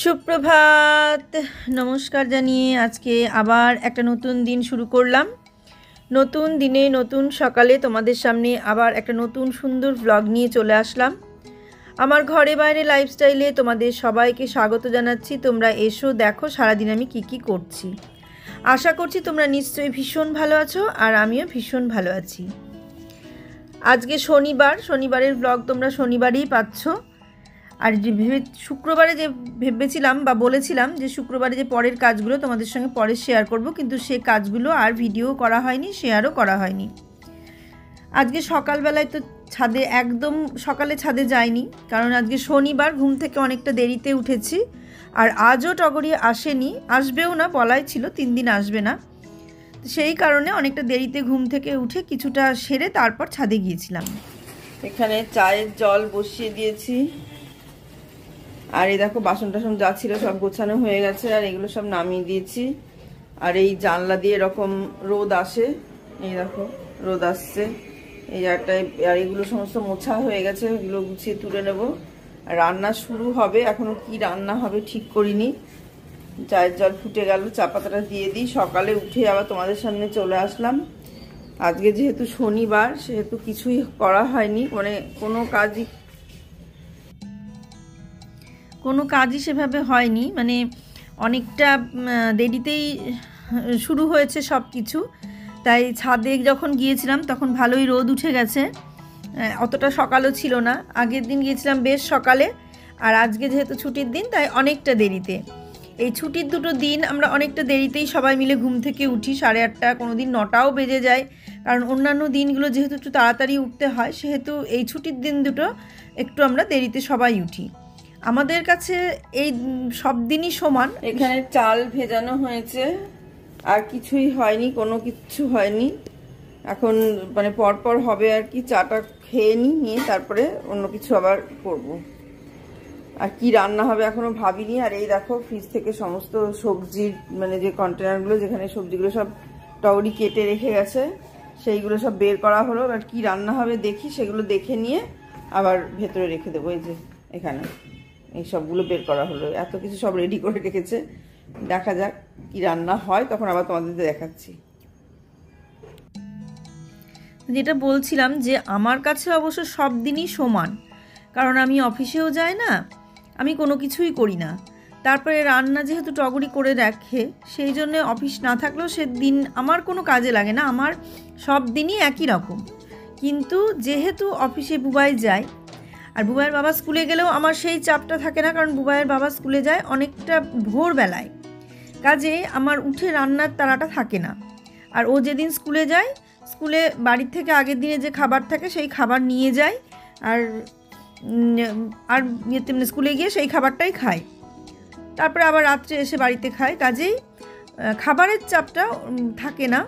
সুপ্রভাত, নমস্কার জানিয়ে আজকে আবার একটা নতুন দিন শুরু করলাম। নতুন দিনে নতুন সকালে তোমাদের সামনে আবার একটা নতুন সুন্দর ব্লগ নিয়ে চলে আসলাম। আমার ঘরে বাইরে লাইফস্টাইলে তোমাদের সবাইকে স্বাগত জানাচ্ছি। তোমরা এসো, দেখো সারাদিন আমি কি করছি। আশা করছি তোমরা নিশ্চয়ই ভীষণ ভালো আছো, আর আমিও ভীষণ ভালো আছি। আজকে শনিবারের ব্লগ তোমরা শনিবারেই পাচ্ছ। আর যে শুক্রবারে যে ভেবেছিলাম বা বলেছিলাম যে শুক্রবারে যে পরের কাজগুলো তোমাদের সঙ্গে পরে শেয়ার করব, কিন্তু সে কাজগুলো আর ভিডিও করা হয়নি, শেয়ারও করা হয়নি। আজকে সকালবেলায় তো একদম সকালে ছাদে যাইনি, কারণ আজকে শনিবার, ঘুম থেকে অনেকটা দেরিতে উঠেছি। আর আজও টগরি আসেনি, আসবেও না, বলাই ছিল 3 দিন আসবে না। সেই কারণে অনেকটা দেরিতে ঘুম থেকে উঠে কিছুটা সেরে তারপর ছাদে গিয়েছিলাম। এখানে চায়ের জল বসিয়ে দিয়েছি, আর এই দেখো বাসন টাসন যা ছিল সব গোছানো হয়ে গেছে, আর এগুলো সব নামিয়ে দিয়েছি। আর এই জানলা দিয়ে এরকম রোদ আসে, এই দেখো রোদ আসছে এই জায়গাটায়। আর এগুলো সমস্ত মোছা হয়ে গেছে, এগুলো গুছিয়ে তুলে নেব। আর রান্না শুরু হবে, এখনো কি রান্না হবে ঠিক করিনি। চায়ের জল ফুটে গেল, চা পাতাটা দিয়ে দিই। সকালে উঠে আবার তোমাদের সামনে চলে আসলাম। আজকে যেহেতু শনিবার, সেহেতু কিছুই করা হয়নি, মানে কোনো কাজই সেভাবে হয়নি, মানে অনেকটা দেরিতেই শুরু হয়েছে সব কিছু। তাই ছাদে যখন গিয়েছিলাম তখন ভালোই রোদ উঠে গেছে, অতটা সকালও ছিল না। আগের দিন গিয়েছিলাম বেশ সকালে, আর আজকে যেহেতু ছুটির দিন তাই অনেকটা দেরিতে। এই ছুটির দুটো দিন আমরা অনেকটা দেরিতেই সবাই মিলে ঘুম থেকে উঠি, 8:30, কোনো দিন 9টাও বেজে যায়। কারণ অন্যান্য দিনগুলো যেহেতু একটু তাড়াতাড়ি উঠতে হয়, সেহেতু এই ছুটির দিন দুটো একটু আমরা দেরিতে সবাই উঠি। আমাদের কাছে এই সব দিনই সমান। এখানে চাল ভেজানো হয়েছে, আর কিছুই হয়নি, কোনো কিছু হয়নি। এখন মানে পরপর হবে আর কি। চাটা খেয়ে নিয়ে তারপরে অন্য কিছু আবার করব। আর কি রান্না হবে এখনো ভাবিনি। আর এই দেখো ফ্রিজ থেকে সমস্ত সবজির মানে যে কন্টেনারগুলো, যেখানে সবজিগুলো সব টগরি কেটে রেখে গেছে, সেইগুলো সব বের করা হলো। আর কি রান্না হবে দেখি, সেগুলো দেখে নিয়ে আবার ভেতরে রেখে দেবো। এই যে এখানে এই সবগুলো বের করা হলো, এত কিছু সব রেডি করে রেখেছে। দেখা যাক কি রান্না হয়, তখন আবার তোমাদের দেখাচ্ছি। যেটা বলছিলাম যে আমার কাছে অবশ্য সব দিনই সমান, কারণ আমি অফিসেও যাই না, আমি কোনো কিছুই করি না। তারপরে রান্না যেহেতু টগরি করে রাখে, সেই জন্য অফিস না থাকলেও সেদিন আমার কোনো কাজে লাগে না, আমার সব দিনই একই রকম। কিন্তু যেহেতু অফিসে বুবাই যায়, আর বুবাইয়ের বাবা স্কুলে গেলেও আমার সেই চাপটা থাকে না, কারণ বুবাইয়ের বাবা স্কুলে যায় অনেকটা ভোরবেলায়, কাজে আমার উঠে রান্নার তাড়াটা থাকে না। আর ও যেদিন স্কুলে যায়, স্কুলে বাড়ির থেকে আগের দিনে যে খাবার থাকে সেই খাবার নিয়ে যায়, আর স্কুলে গিয়ে সেই খাবারটাই খায়, তারপরে আবার রাত্রে এসে বাড়িতে খায়। কাজেই খাবারের চাপটা থাকে না।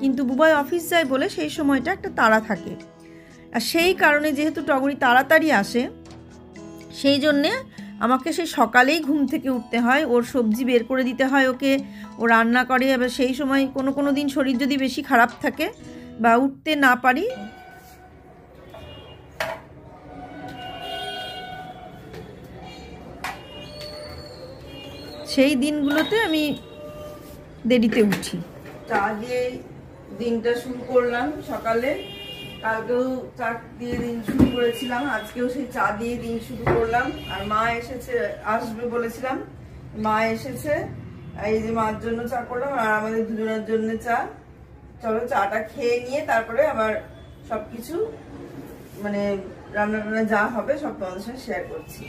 কিন্তু বুবাই অফিস যায় বলে সেই সময়টা একটা তাড়া থাকে। আর সেই কারণে যেহেতু টগরি তাড়াতাড়ি আসে, সেই জন্যে আমাকে সেই সকালেই ঘুম থেকে উঠতে হয়, ওর সবজি বের করে দিতে হয় ওকে, ও রান্না করে। এবার সেই সময় কোনো দিন শরীর যদি বেশি খারাপ থাকে বা উঠতে না পারি, সেই দিনগুলোতে আমি দেরিতে উঠি। চা দিয়ে দিনটা শুরু করলাম সকালে। কালকেও চা দিয়ে দিন শুরু করেছিলাম, আজকেও সেই চা দিয়ে দিন শুরু করলাম। আর মা এসেছে, আসবে বলেছিলাম, মা এসেছে। এই যে মার জন্য চা করলাম, আর আমাদের দুজনের জন্য চা। চলো চাটা খেয়ে নিয়ে তারপরে আবার সবকিছু মানে রান্না যা হবে সব তোমাদের সাথে শেয়ার করছি।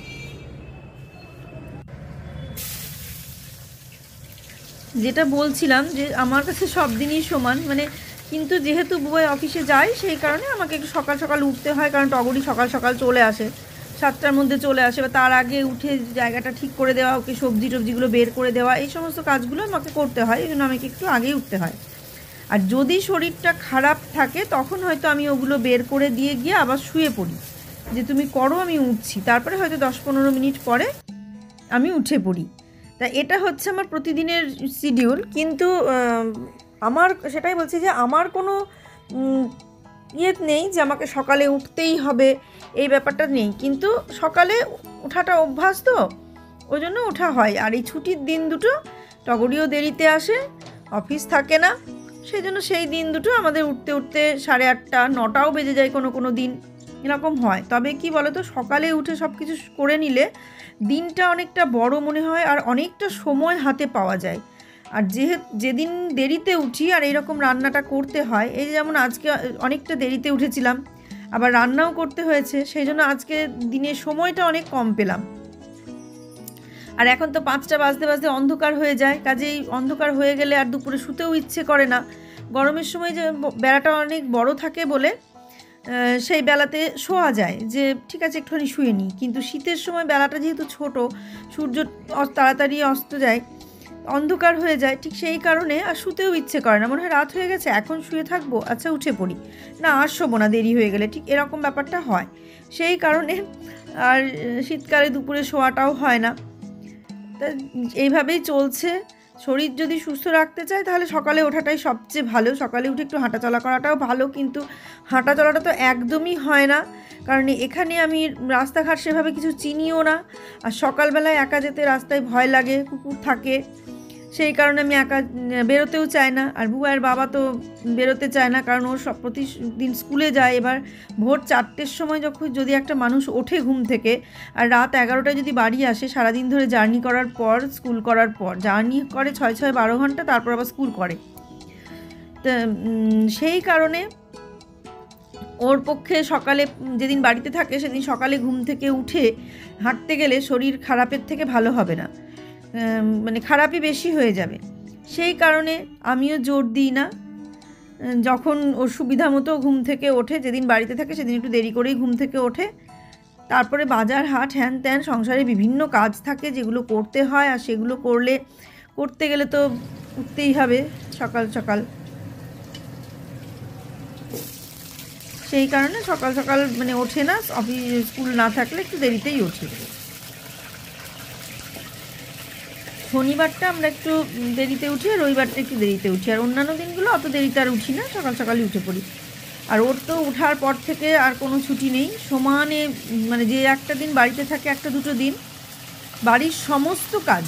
যেটা বলছিলাম যে আমার কাছে সব দিনই সমান, মানে কিন্তু যেহেতু বুবাই অফিসে যায়, সেই কারণে আমাকে একটু সকাল সকাল উঠতে হয়। কারণ টগরি সকাল সকাল চলে আসে, 7টার মধ্যে চলে আসে, বা তার আগে উঠে জায়গাটা ঠিক করে দেওয়া, ওকে সবজিগুলো বের করে দেওয়া, এই সমস্ত কাজগুলো আমাকে করতে হয়। এই জন্য আমাকে একটু আগেই উঠতে হয়। আর যদি শরীরটা খারাপ থাকে তখন হয়তো আমি ওগুলো বের করে দিয়ে গিয়ে আবার শুয়ে পড়ি, যে তুমি করো, আমি উঠছি। তারপরে হয়তো 10-15 মিনিট পরে আমি উঠে পড়ি। তা এটা হচ্ছে আমার প্রতিদিনের শিডিউল। কিন্তু আমার সেটাই বলছি যে আমার কোনো নেই যে আমাকে সকালে উঠতেই হবে, এই ব্যাপারটা নেই। কিন্তু সকালে ওঠাটা অভ্যাস, তো ওই জন্য ওঠা হয়। আর এই ছুটির দিন দুটো টগরিও দেরিতে আসে, অফিস থাকে না, সেই জন্য সেই দিন দুটো আমাদের উঠতে উঠতে 8:30 9টাও বেজে যায় কোনো কোনো দিন, এরকম হয়। তবে কি বলো তো, সকালে উঠে সব কিছু করে নিলে দিনটা অনেকটা বড় মনে হয় আর অনেকটা সময় হাতে পাওয়া যায়। আর যেদিন দেরিতে উঠি আর এইরকম রান্নাটা করতে হয়, এই যেমন আজকে অনেকটা দেরিতে উঠেছিলাম, আবার রান্নাও করতে হয়েছে, সেই জন্য আজকে দিনের সময়টা অনেক কম পেলাম। আর এখন তো 5টা বাজতে বাজতে অন্ধকার হয়ে যায়, কাজেই অন্ধকার হয়ে গেলে আর দুপুরে শুতেও ইচ্ছে করে না। গরমের সময় যে বেলাটা অনেক বড় থাকে বলে সেই বেলাতে শোয়া যায়, যে ঠিক আছে একটুখানি শুয়ে নিই। কিন্তু শীতের সময় বেলাটা যেহেতু ছোট, সূর্য তাড়াতাড়ি অস্ত যায়, অন্ধকার হয়ে যায়, ঠিক সেই কারণে আর শুতেও ইচ্ছে করে না। মনে হয় রাত হয়ে গেছে, এখন শুয়ে থাকবো, আচ্ছা উঠে পড়ি, না আর শোবো না, দেরি হয়ে গেলে, ঠিক এরকম ব্যাপারটা হয়। সেই কারণে আর শীতকালে দুপুরে শোয়াটাও হয় না। তা এইভাবেই চলছে। শরীর যদি সুস্থ রাখতে চায় তাহলে সকালে ওঠাটাই সবচেয়ে ভালো। সকালে উঠে একটু হাঁটাচলা করাটাও ভালো, কিন্তু হাঁটাচলাটা তো একদমই হয় না, কারণ এখানে আমি রাস্তাঘাট সেভাবে কিছু চিনিও না। আর সকালবেলায় একা যেতে রাস্তায় ভয় লাগে, কুকুর থাকে, সেই কারণে আমি একা বেরোতেও চাই না। আর বুয়াইয়ের বাবা তো বেরোতে চায় না, কারণ ওর সব প্রতিদিন স্কুলে যায়। এবার ভোর 4টের সময় যদি একটা মানুষ ওঠে ঘুম থেকে আর রাত 11টায় যদি বাড়ি আসে, সারাদিন ধরে জার্নি করার পর, স্কুল করার পর জার্নি করে 6-12 ঘন্টা, তারপর আবার স্কুল করে, তা সেই কারণে ওর পক্ষে সকালে যেদিন বাড়িতে থাকে সেদিন সকালে ঘুম থেকে উঠে হাঁটতে গেলে শরীর খারাপের থেকে ভালো হবে না, মানে খারাপই বেশি হয়ে যাবে। সেই কারণে আমিও জোর দিই না। যখন ওর সুবিধা মতো ঘুম থেকে ওঠে, যেদিন বাড়িতে থাকে সেদিন একটু দেরি করেই ঘুম থেকে ওঠে, তারপরে বাজার হাট হ্যান ত্যান সংসারে বিভিন্ন কাজ থাকে যেগুলো করতে হয়, আর সেগুলো করতে গেলে তো উঠতেই হবে সকাল সকাল। সেই কারণে সকাল সকাল মানে ওঠে না, অফিস স্কুল না থাকলে একটু দেরিতেই ওঠে। শনিবারটা আমরা একটু দেরিতে উঠি, আর রবিবারটা একটু দেরিতে উঠি, আর অন্যান্য দিনগুলো অত দেরিতে আর উঠি না, সকাল সকালই উঠে পড়ি। আর ওর তো ওঠার পর থেকে আর কোনো ছুটি নেই, সমানে মানে যে একটা দিন বাড়িতে থাকে, একটা দুটো দিন বাড়ির সমস্ত কাজ,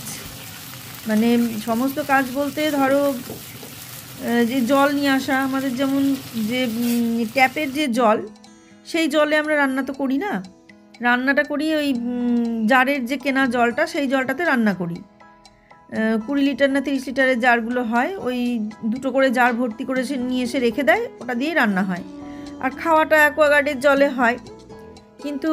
মানে সমস্ত কাজ বলতে ধরো যে জল নিয়ে আসা, আমাদের যেমন যে ট্যাপের যে জল, সেই জলে আমরা রান্না তো করি না, রান্নাটা করি ওই জারের যে কেনা জলটা, সেই জলটাতে রান্না করি। 20 লিটার না 30 লিটারের জারগুলো হয়, ওই 2টো করে জার ভর্তি করে নিয়ে এসে রেখে দেয়, ওটা দিয়েই রান্না হয়। আর খাওয়াটা অ্যাকোয়াগার্ডের জলে হয়। কিন্তু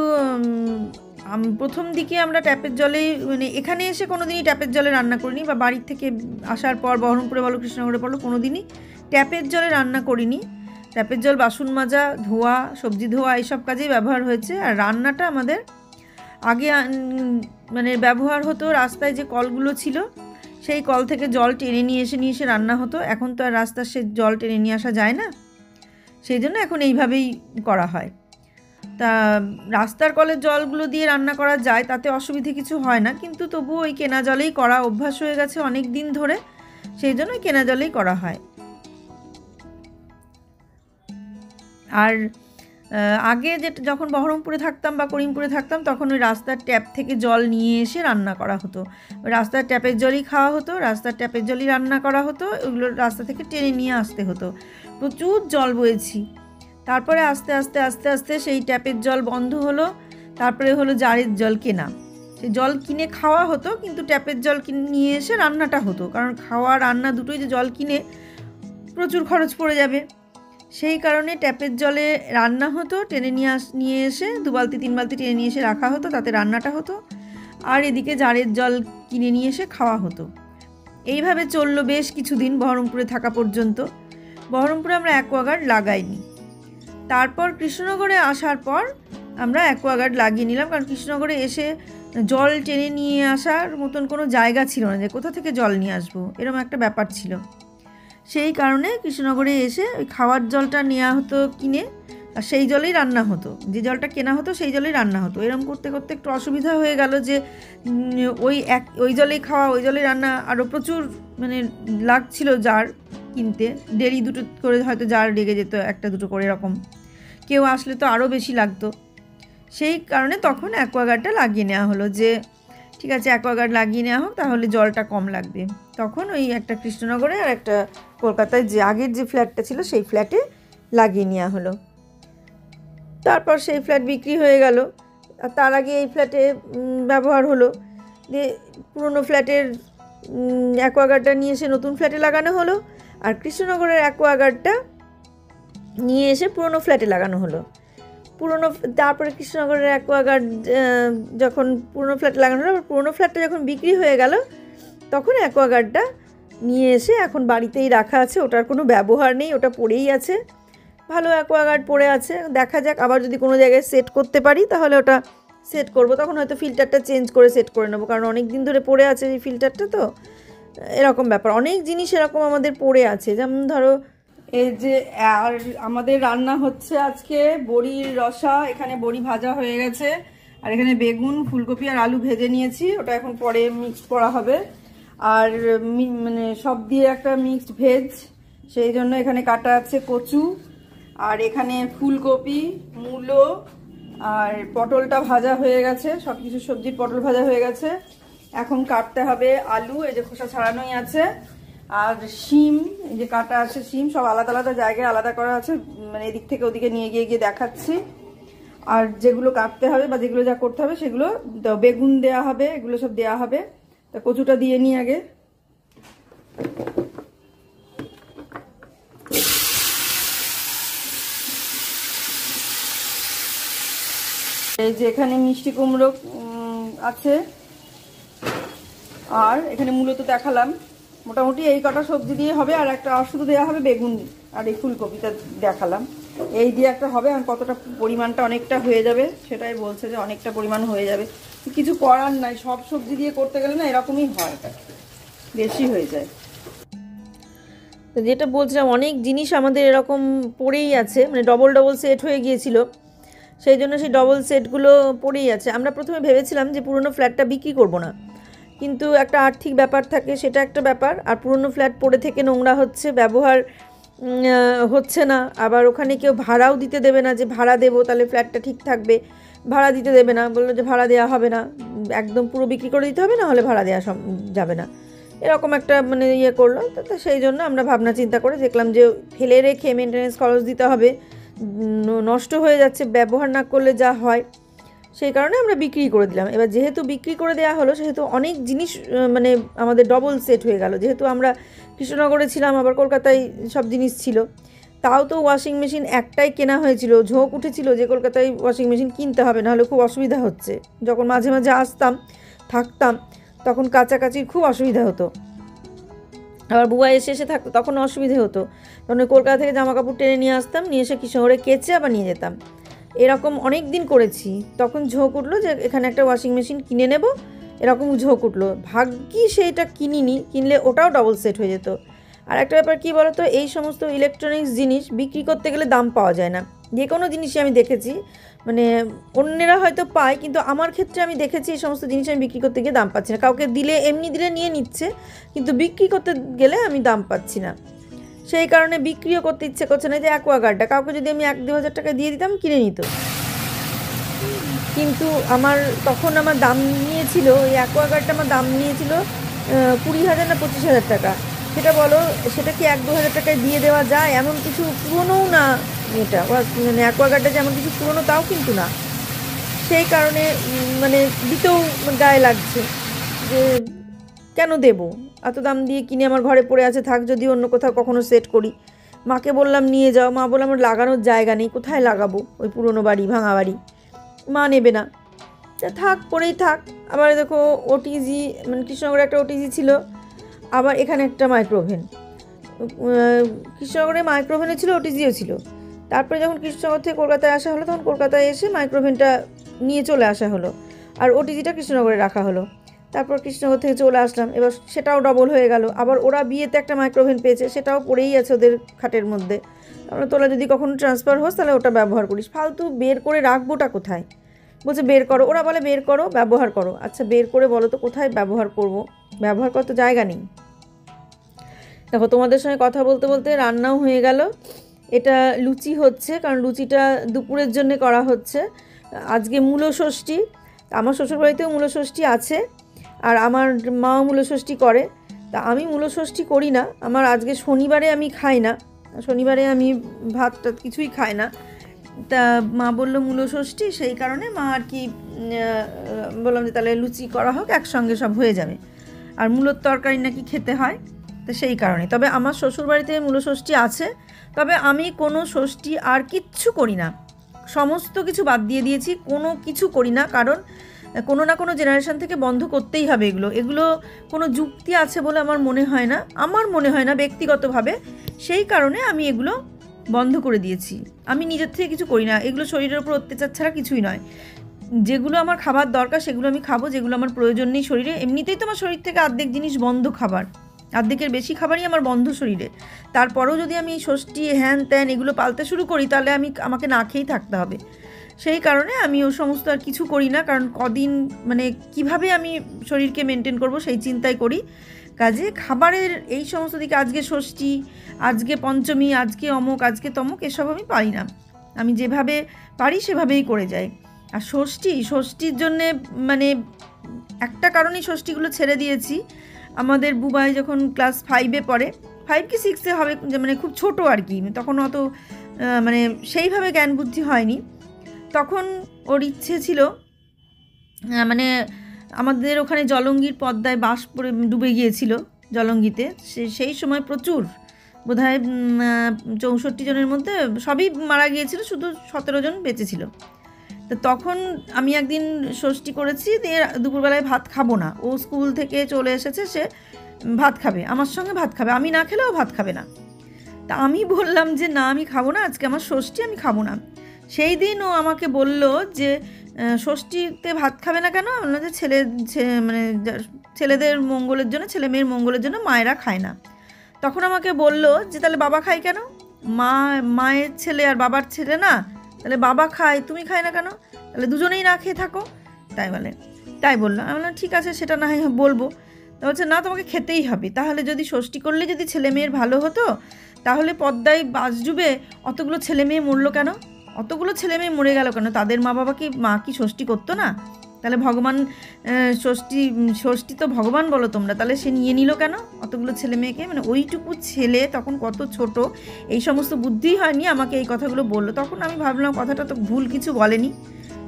প্রথম দিকে আমরা ট্যাপের জলেই, মানে এখানে এসে কোনো দিনই ট্যাপের জলে রান্না করিনি, বা বাড়ির থেকে আসার পর বহরমপুরে বলো কৃষ্ণনগরে বলো কোনো দিনই ট্যাপের জলে রান্না করিনি। ট্যাপের জল বাসন মাজা, ধোয়া, সবজি ধোয়া, এইসব কাজেই ব্যবহার হয়েছে। আর রান্নাটা আমাদের আগে মানে ব্যবহার হতো, রাস্তায় যে কলগুলো ছিল সেই কল থেকে জল টেনে নিয়ে এসে রান্না হতো। এখন তো আর রাস্তার সে জল টেনে নিয়ে আসা যায় না, সেই জন্য এখন এইভাবেই করা হয়। তা রাস্তার কলের জলগুলো দিয়ে রান্না করা যায়, তাতে অসুবিধে কিছু হয় না, কিন্তু তবুও ওই কেনা জলেই করা অভ্যাস হয়ে গেছে অনেক দিন ধরে, সেই জন্য কেনা জলেই করা হয়। আর আগে যখন বহরমপুরে থাকতাম বা করিমপুরে থাকতাম, তখন ওই রাস্তার ট্যাপ থেকে জল নিয়ে এসে রান্না করা হতো, ওই রাস্তার ট্যাপের জলই খাওয়া হতো, রাস্তার ট্যাপের জলই রান্না করা হতো, ওইগুলো রাস্তা থেকে টেনে নিয়ে আসতে হতো। প্রচুর জল বয়েছি। তারপরে আস্তে আস্তে আস্তে আস্তে সেই ট্যাপের জল বন্ধ হলো, তারপরে হলো জারের জল কেনা। সেই জল কিনে খাওয়া হতো, কিন্তু ট্যাপের জল নিয়ে এসে রান্নাটা হতো, কারণ খাওয়া রান্না দুটোই যে জল কিনে প্রচুর খরচ পড়ে যাবে, সেই কারণে ট্যাপের জলে রান্না হতো, টেনে নিয়ে এসে 2 বালতি 3 বালতি টেনে নিয়ে এসে রাখা হতো, তাতে রান্নাটা হতো, আর এদিকে জারের জল কিনে নিয়ে এসে খাওয়া হতো। এইভাবে চললো বেশ কিছুদিন বহরমপুরে থাকা পর্যন্ত। বহরমপুরে আমরা অ্যাকোয়াগার্ড লাগাইনি। তারপর কৃষ্ণনগরে আসার পর আমরা অ্যাকোয়াগার্ড লাগিয়ে নিলাম, কারণ কৃষ্ণনগরে এসে জল টেনে নিয়ে আসার মতন কোনো জায়গা ছিল না, যে কোথা থেকে জল নিয়ে আসবো, এরকম একটা ব্যাপার ছিল। সেই কারণে কৃষ্ণনগরে এসে ওই খাওয়ার জলটা নেওয়া হতো কিনে, আর সেই জলেই রান্না হতো, যে জলটা কেনা হতো সেই জলেই রান্না হতো। এরকম করতে করতে একটু অসুবিধা হয়ে গেল, যে ওই জলেই খাওয়া, ওই জলেই রান্না, আরও প্রচুর মানে লাগছিল জার কিনতে, ডেলি 2টো করে হয়তো জার লেগে যেত, 1-2 করে এরকম, কেউ আসলে তো আরও বেশি লাগতো। সেই কারণে তখন অ্যাকোয়াগার্ডটা লাগিয়ে নেওয়া হলো, যে ঠিক আছে অ্যাকোয়াগার্ড লাগিয়ে নেওয়া হোক, তাহলে জলটা কম লাগবে। তখন ওই একটা কৃষ্ণনগরে আর একটা কলকাতায় যে আগের যে ফ্ল্যাটটা ছিল সেই ফ্ল্যাটে লাগিয়ে নেওয়া হলো। তারপর সেই ফ্ল্যাট বিক্রি হয়ে গেল, আর তার আগে এই ফ্ল্যাটে ব্যবহার হলো। দিয়ে পুরনো ফ্ল্যাটের অ্যাকোয়াগার্ডটা নিয়ে এসে নতুন ফ্ল্যাটে লাগানো হলো, আর কৃষ্ণনগরের অ্যাকোয়াগার্ডটা নিয়ে এসে পুরনো ফ্ল্যাটে লাগানো হলো। তারপরে কৃষ্ণনগরের অ্যাকোয়াগার্ড যখন পুরনো ফ্ল্যাটে লাগানো হলো, পুরনো ফ্ল্যাটটা যখন বিক্রি হয়ে গেল, তখন অ্যাকোয়াগার্ডটা নিয়ে এসে এখন বাড়িতেই রাখা আছে। ওটার কোনো ব্যবহার নেই, ওটা পড়েই আছে, ভালো অ্যাকোয়াগার্ড পড়ে আছে। দেখা যাক, আবার যদি কোনো জায়গায় সেট করতে পারি তাহলে ওটা সেট করব, তখন হয়তো ফিল্টারটা চেঞ্জ করে সেট করে নেবো, কারণ অনেক দিন ধরে পড়ে আছে এই ফিল্টারটা। তো এরকম ব্যাপার, অনেক জিনিস এরকম আমাদের পড়ে আছে। যেমন ধরো এই যে আর আমাদের রান্না হচ্ছে আজকে বড়ির রসা, এখানে বড়ি ভাজা হয়ে গেছে, আর এখানে বেগুন, ফুলকপি আর আলু ভেজে নিয়েছি, ওটা এখন পরে মিক্স করা হবে। আর মানে সব দিয়ে একটা মিক্সড ভেজ, সেই জন্য এখানে কাটা আছে কচু, আর এখানে ফুলকপি, মূলো আর পটলটা ভাজা হয়ে গেছে, সব কিছু সবজির পটল ভাজা হয়ে গেছে। এখন কাটতে হবে আলু, এই যে খোসা ছাড়ানোই আছে, আর শিম, এই যে কাটা আছে শিম, সব আলাদা আলাদা জায়গায় আলাদা করা আছে, মানে এদিক থেকে ওদিকে নিয়ে গিয়ে দেখাচ্ছি। আর যেগুলো কাটতে হবে বা যেগুলো যা করতে হবে সেগুলো, বেগুন দেয়া হবে, এগুলো সব দেয়া হবে। তা কচুটা দিয়ে নিই আগে। এই যে এখানে মিষ্টি কুমড়ো আছে, আর এখানে মূলো তো দেখালাম। মোটামুটি এই কটা সবজি দিয়ে হবে, আর একটা শুধু দেওয়া হবে বেগুন আর এই ফুলকপিটা দেখালাম, এই দিয়ে একটা হবে। আর কতটা পরিমাণটা অনেকটা হয়ে যাবে সেটাই বলছে, যে অনেকটা পরিমাণ হয়ে যাবে, কিছু করার নাই, সব সবজি দিয়ে করতে গেলে না এরকমই হয়, বেশি হয়ে যায়। তো যেটা বলছিলাম, অনেক জিনিস আমাদের এরকম পড়েই আছে, মানে ডবল সেট হয়ে গিয়েছিল, সেই জন্য সেই ডবল সেটগুলো পড়েই আছে। আমরা প্রথমে ভেবেছিলাম যে পুরনো ফ্ল্যাটটা বিক্রি করব না, কিন্তু একটা আর্থিক ব্যাপার থাকে, সেটা একটা ব্যাপার। আর পুরনো ফ্ল্যাট পড়ে থেকে নোংরা হচ্ছে, ব্যবহার হচ্ছে না, আবার ওখানে কেউ ভাড়াও দিতে দেবে না, যে ভাড়া দেবো তাহলে ফ্ল্যাটটা ঠিক থাকবে, ভাড়া দিতে দেবে না, বললো যে ভাড়া দেওয়া হবে না, একদম পুরো বিক্রি করে দিতে হবে, না হলে ভাড়া দেওয়া যাবে না, এরকম একটা মানে ইয়ে করলো। তো সেই জন্য আমরা ভাবনা চিন্তা করে দেখলাম যে ফেলে রেখে মেনটেন্যান্স খরচ দিতে হবে, নষ্ট হয়ে যাচ্ছে ব্যবহার না করলে যা হয়, সেই কারণে আমরা বিক্রি করে দিলাম। এবার যেহেতু বিক্রি করে দেওয়া হলো, সেহেতু অনেক জিনিস মানে আমাদের ডবল সেট হয়ে গেল। যেহেতু আমরা কৃষ্ণনগরে ছিলাম, আবার কলকাতায় সব জিনিস ছিল, তাও তো ওয়াশিং মেশিন একটাই কেনা হয়েছিল, ঝোঁক উঠেছিল যে কলকাতায় ওয়াশিং মেশিন কিনতে হবে, নাহলে খুব অসুবিধা হচ্ছে। যখন মাঝে মাঝে আসতাম থাকতাম, তখন কাছাকাছির খুব অসুবিধা হতো, আবার বুয়া এসে থাকতো, তখন অসুবিধে হতো। তখন কলকাতা থেকে জামা কাপড় টেনে নিয়ে আসতাম, নিয়ে এসে কৃষ্ণনগরে কেচে আবার নিয়ে যেতাম, এরকম অনেক দিন করেছি। তখন ঝোঁক উঠলো যে এখানে একটা ওয়াশিং মেশিন কিনে নেব, এরকম ঝোঁক উঠলো। ভাগ্যি সেইটা কিনিনি, কিনলে ওটাও ডবল সেট হয়ে যেত। আর একটা ব্যাপার কী বলো তো, এই সমস্ত ইলেকট্রনিক্স জিনিস বিক্রি করতে গেলে দাম পাওয়া যায় না। যে কোনো জিনিসই আমি দেখেছি, মানে অন্যেরা হয়তো পায়, কিন্তু আমার ক্ষেত্রে আমি দেখেছি এই সমস্ত জিনিস আমি বিক্রি করতে গিয়ে দাম পাচ্ছি না। কাউকে দিলে এমনি দিলে নিয়ে নিচ্ছে, কিন্তু বিক্রি করতে গেলে আমি দাম পাচ্ছি না, সেই কারণে বিক্রিও করতে ইচ্ছে করছে না। যে অ্যাকোয়াগার্ডটা কাউকে যদি আমি 1-2 হাজার টাকা দিয়ে দিতাম, কিনে নিত, কিন্তু তখন আমার দাম নিয়েছিল, ওই অ্যাকোয়াগার্ডটা আমার দাম নিয়েছিল 20,000 না 25,000 টাকা। সেটা বলো, সেটা কি 1-2 হাজার টাকায় দিয়ে দেওয়া যায়? এমন কিছু পুরোনোও না, এটা মানে অ্যাকোয়াগার্ডটা যেমন কিছু পুরোনো তাও কিন্তু না, সেই কারণে মানে দিতেও গায়ে লাগছে, যে কেন দেবো, এত দাম দিয়ে কিনে আমার ঘরে পড়ে আছে, থাক, যদি অন্য কোথাও কখনো সেট করি। মাকে বললাম নিয়ে যাও, মা বললাম আমার লাগানোর জায়গা নেই, কোথায় লাগাবো ওই পুরনো বাড়ি, ভাঙা বাড়ি, মা নেবে না, থাক পরেই থাক। আবার দেখো ওটিজি, মানে কৃষ্ণনগরে একটা ওটিজি ছিল, আবার এখানে একটা মাইক্রোওভেন, কৃষ্ণনগরে মাইক্রোওভেনও ছিল, ওটিজিও ছিল। তারপরে যখন কৃষ্ণনগর থেকে কলকাতায় আসা হলো, তখন কলকাতায় এসে মাইক্রোওভেনটা নিয়ে চলে আসা হলো, আর ওটিজিটা কৃষ্ণনগরে রাখা হলো। তারপর কৃষ্ণনগর থেকে চলে আসলাম, এবার সেটাও ডবল হয়ে গেল। আবার ওরা বিয়েতে একটা মাইক্রোওভেন পেয়েছে, সেটাও পড়েই আছে ওদের খাটের মধ্যে। আমরা তোলা যদি কখনো ট্রান্সফার হোস তাহলে ওটা ব্যবহার করিস, ফালতু বের করে রাখবোটা কোথায়? বলছে বের করো, ওরা বলে বের করো, ব্যবহার করো। আচ্ছা বের করে বলো তো কোথায় ব্যবহার করব? ব্যবহার করার তো জায়গা নেই। দেখো তোমাদের সঙ্গে কথা বলতে বলতে রান্নাও হয়ে গেল। এটা লুচি হচ্ছে, কারণ লুচিটা দুপুরের জন্য করা হচ্ছে। আজকে মূল ষষ্ঠী, আমার শ্বশুরবাড়িতেও মূল ষষ্ঠী আছে, আর আমার মাও মূলষষ্ঠী করে। তা আমি মূলষষ্ঠী করি না, আমার আজকে শনিবারে আমি খাই না, শনিবারে আমি ভাত টাত কিছুই খাই না। তা মা বললো মূলষষ্ঠী, সেই কারণে মা আর কি বললাম যে তাহলে লুচি করা হোক, একসঙ্গে সব হয়ে যাবে। আর মূলোর তরকারি নাকি খেতে হয়, তো সেই কারণে। তবে আমার শ্বশুরবাড়িতে মূলষষ্ঠী আছে, তবে আমি কোনো ষষ্ঠী আর কিচ্ছু করি না, সমস্ত কিছু বাদ দিয়ে দিয়েছি, কোনো কিছু করি না। কারণ কোনো না কোনো জেনারেশন থেকে বন্ধ করতেই হবে এগুলো কোনো যুক্তি আছে বলে আমার মনে হয় না ব্যক্তিগতভাবে। সেই কারণে আমি এগুলো বন্ধ করে দিয়েছি, আমি নিজের থেকে কিছু করি না। এগুলো শরীরের উপর অত্যাচার ছাড়া কিছুই নয়। যেগুলো আমার খাবার দরকার সেগুলো আমি খাবো, যেগুলো আমার প্রয়োজন নেই শরীরে, এমনিতেই তো আমার শরীর থেকে অর্ধেক জিনিস বন্ধ, খাবার অর্ধেকের বেশি খাবারই আমার বন্ধ শরীরে। তারপরেও যদি আমি ষষ্ঠী হ্যান ত্যান এগুলো পালতে শুরু করি, তাহলে আমাকে না খেয়েই থাকতে হবে। সেই কারণে আমি ও সমস্ত আর কিছু করি না, কারণ কদিন মানে কিভাবে আমি শরীরকে মেনটেন করব সেই চিন্তাই করি। কাজে খাবারের এই সমস্ত দিকে, আজকে ষষ্ঠী, আজকে পঞ্চমী, আজকে অমুক, আজকে তমুক, এসব আমি পারি না। আমি যেভাবে পারি সেভাবেই করে যাই। আর ষষ্ঠীর জন্যে মানে একটা কারণেই ষষ্ঠীগুলো ছেড়ে দিয়েছি। আমাদের বুবাই যখন ক্লাস 5-এ পড়ে, 5 কি 6-এ হবে, মানে খুব ছোট আর কি, তখন অত মানে সেইভাবে জ্ঞান বুদ্ধি হয়নি। তখন ওর ইচ্ছে ছিল, মানে আমাদের ওখানে জলঙ্গির পদ্মায় বাস পড়ে ডুবে গিয়েছিল জলঙ্গিতে, সেই সময় প্রচুর, বোধহয় 64 জনের মধ্যে সবই মারা গিয়েছিল, শুধু 17 জন বেঁচে ছিল। তো তখন আমি একদিন ষষ্ঠী করেছি, দিয়ে দুপুরবেলায় ভাত খাবো না, ও স্কুল থেকে চলে এসেছে, সে ভাত খাবে, আমার সঙ্গে ভাত খাবে, আমি না খেলেও ভাত খাবে না। তা আমি বললাম যে না, আমি খাবো না, আজকে আমার ষষ্ঠী, আমি খাবো না। সেই দিন ও আমাকে বলল যে ষষ্ঠীতে ভাত খাবে না কেন? বললাম যে মানে ছেলেদের মঙ্গলের জন্য, ছেলে মেয়ের মঙ্গলের জন্য মায়েরা খায় না। তখন আমাকে বলল যে তাহলে বাবা খায় কেন? মায়ের ছেলে আর বাবার ছেলে না, তাহলে বাবা খায়, তুমি খায় না কেন? তাহলে দুজনেই না খেয়ে থাকো, তাই বললাম। আমি বললাম ঠিক আছে, সেটা না হয় বলবো। তা বলছে না, তোমাকে খেতেই হবে। তাহলে যদি ষষ্ঠী করলে যদি ছেলে মেয়ের ভালো হতো, তাহলে পদ্মায় বাস ডুবে অতগুলো ছেলে মেয়ে মরলো কেন? অতগুলো ছেলে মেয়ে মরে গেল কেন? তাদের মা কি ষষ্ঠী করতো না? তাহলে ভগবান ষষ্ঠী তো ভগবান বলো তোমরা, তাহলে সে নিয়ে নিল কেন অতগুলো ছেলে মেয়েকে? মানে ওইটুকু ছেলে তখন কত ছোট, এই সমস্ত বুদ্ধিই হয়নি, আমাকে এই কথাগুলো বললো। তখন আমি ভাবলাম কথাটা তো ভুল কিছু বলেনি,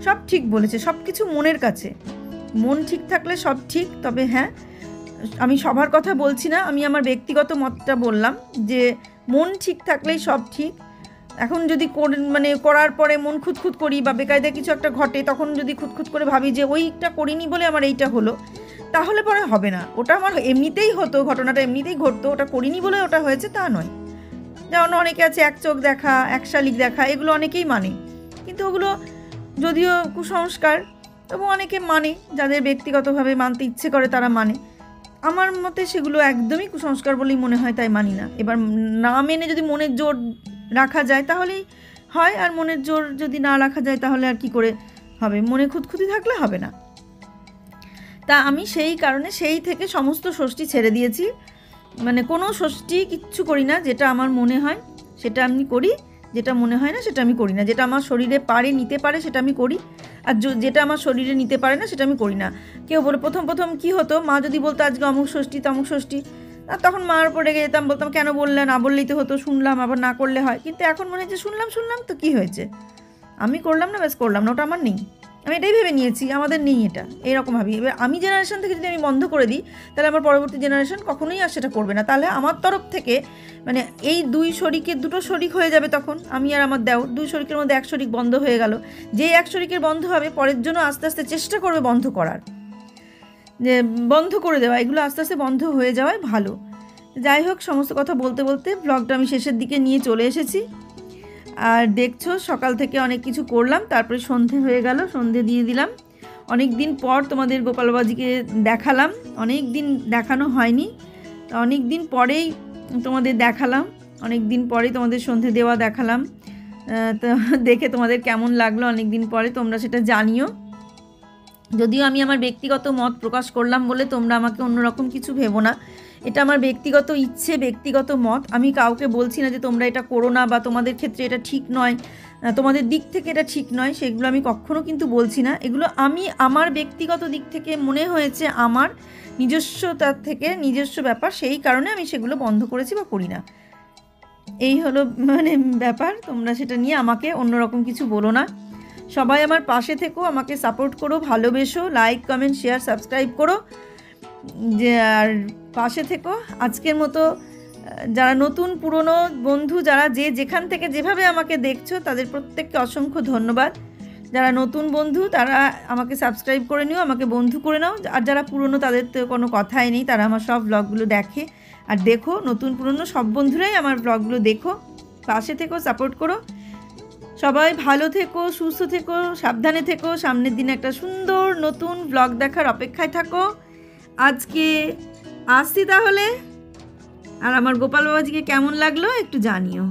সব ঠিক বলেছে। সব কিছু মনের কাছে, মন ঠিক থাকলে সব ঠিক। তবে হ্যাঁ, আমি সবার কথা বলছি না, আমি আমার ব্যক্তিগত মতটা বললাম যে মন ঠিক থাকলেই সব ঠিক। এখন যদি করার পরে মন খুঁতখুত করি বা বেকায়দায় কিছু একটা ঘটে, তখন যদি খুঁতখুত করে ভাবি যে ওইটা করিনি বলে আমার এইটা হলো, তাহলে পরে হবে না। ওটা আমার এমনিতেই হতো, ঘটনাটা এমনিতেই ঘটতো, ওটা করিনি বলে ওটা হয়েছে তা নয়। যেমন অনেকে আছে এক চোখ দেখা, এক শালিক দেখা, এগুলো অনেকেই মানে, কিন্তু ওগুলো যদিও কুসংস্কার, তবু অনেকে মানে, যাদের ব্যক্তিগতভাবে মানতে ইচ্ছে করে তারা মানে। আমার মতে সেগুলো একদমই কুসংস্কার বলেই মনে হয়, তাই মানি না। এবার না মেনে যদি মনের জোর রাখা যায় তাহলেই হয়, আর মনের জোর যদি না রাখা যায় তাহলে আর কি করে হবে? মনে খুঁতখুঁতি থাকলে হবে না। তা আমি সেই কারণে সেই থেকে সমস্ত ষষ্ঠী ছেড়ে দিয়েছি, মানে কোনো ষষ্ঠী কিচ্ছু করি না। যেটা আমার মনে হয় সেটা আমি করি, যেটা মনে হয় না সেটা আমি করি না। যেটা আমার শরীরে নিতে পারে সেটা আমি করি, আর যেটা আমার শরীরে নিতে পারে না সেটা আমি করি না। কেউ বলে প্রথম কি হতো, মা যদি বলতো আজকে অমুক ষষ্ঠী তমুক ষষ্ঠী, আর তখন মার উপর রেগে যেতাম, বলতাম কেন বললে, না বললেই তো হতো, শুনলাম আবার না করলে হয়। কিন্তু এখন মনে হচ্ছে শুনলাম তো কি হয়েছে, আমি করলাম না, ব্যাস করলাম না, ওটা আমার নেই, আমি এটাই ভেবে নিয়েছি আমাদের নেই, এটা এইরকম ভাবি। এবার আমি জেনারেশন থেকে যদি আমি বন্ধ করে দিই, তাহলে আমার পরবর্তী জেনারেশন কখনোই আর সেটা করবে না। তাহলে আমার তরফ থেকে মানে এই দুটো শরিক হয়ে যাবে, তখন আমি আর আমার দেওর, 2 শরিকের মধ্যে 1 শরিক বন্ধ হয়ে গেল। যে 1 শরিকের বন্ধ হবে, পরের জন্য আস্তে আস্তে চেষ্টা করবে বন্ধ করার, যে বন্ধ করে দেওয়া, এগুলো আস্তে আস্তে বন্ধ হয়ে যাওয়াই ভালো। যাই হোক, সমস্ত কথা বলতে বলতে ব্লগটা আমি শেষের দিকে নিয়ে চলে এসেছি। আর দেখছো সকাল থেকে অনেক কিছু করলাম, তারপরে সন্ধে হয়ে গেল, সন্ধে দিয়ে দিলাম। অনেক দিন পর তোমাদের গোপালবাজিকে দেখালাম, অনেক দিন দেখানো হয়নি, অনেক দিন পরেই তোমাদের দেখালাম, অনেক দিন পরেই তোমাদের সন্ধে দেওয়া দেখালাম। তো দেখে তোমাদের কেমন লাগলো অনেক দিন পরে তোমরা সেটা জানিও। যদিও আমি আমার ব্যক্তিগত মত প্রকাশ করলাম বলে তোমরা আমাকে অন্যরকম কিছু ভেবো না, এটা আমার ব্যক্তিগত ইচ্ছে, ব্যক্তিগত মত। আমি কাউকে বলছি না যে তোমরা এটা করো না বা তোমাদের ক্ষেত্রে এটা ঠিক নয় তোমাদের দিক থেকে এটা ঠিক নয়, সেগুলো আমি কখনো কিন্তু বলছি না। এগুলো আমি আমার ব্যক্তিগত দিক থেকে মনে হয়েছে, আমার নিজস্বতার থেকে নিজস্ব ব্যাপার, সেই কারণে আমি সেগুলো বন্ধ করেছি বা করি না। এই হলো মানে ব্যাপার। তোমরা সেটা নিয়ে আমাকে অন্যরকম কিছু বলো না। সবাই আমার পাশে থেকো, আমাকে সাপোর্ট করো, ভালোবেসো, লাইক কমেন্ট শেয়ার সাবস্ক্রাইব করো, যে আর পাশে থেকো। আজকের মতো যারা নতুন পুরনো বন্ধু, যারা যেখান থেকে যেভাবে আমাকে দেখছো, তাদের প্রত্যেককে অসংখ্য ধন্যবাদ। যারা নতুন বন্ধু তারা আমাকে সাবস্ক্রাইব করে নিও, আমাকে বন্ধু করে নাও। আর যারা পুরনো তাদের তো কোনো কথাই নেই, তারা আমার সব ব্লগগুলো দেখে আর দেখো। নতুন পুরনো সব বন্ধুরাই আমার ব্লগগুলো দেখো, পাশে থেকো, সাপোর্ট করো। সবাই ভালো থেকো, সুস্থ থেকো, সাবধানে থেকো। সামনের দিনে একটা সুন্দর নতুন ব্লগ দেখার অপেক্ষায় থাকো। আজকে আসছি তাহলে। আর আমার গোপাল বাবাজিকে কেমন লাগলো একটু জানিও।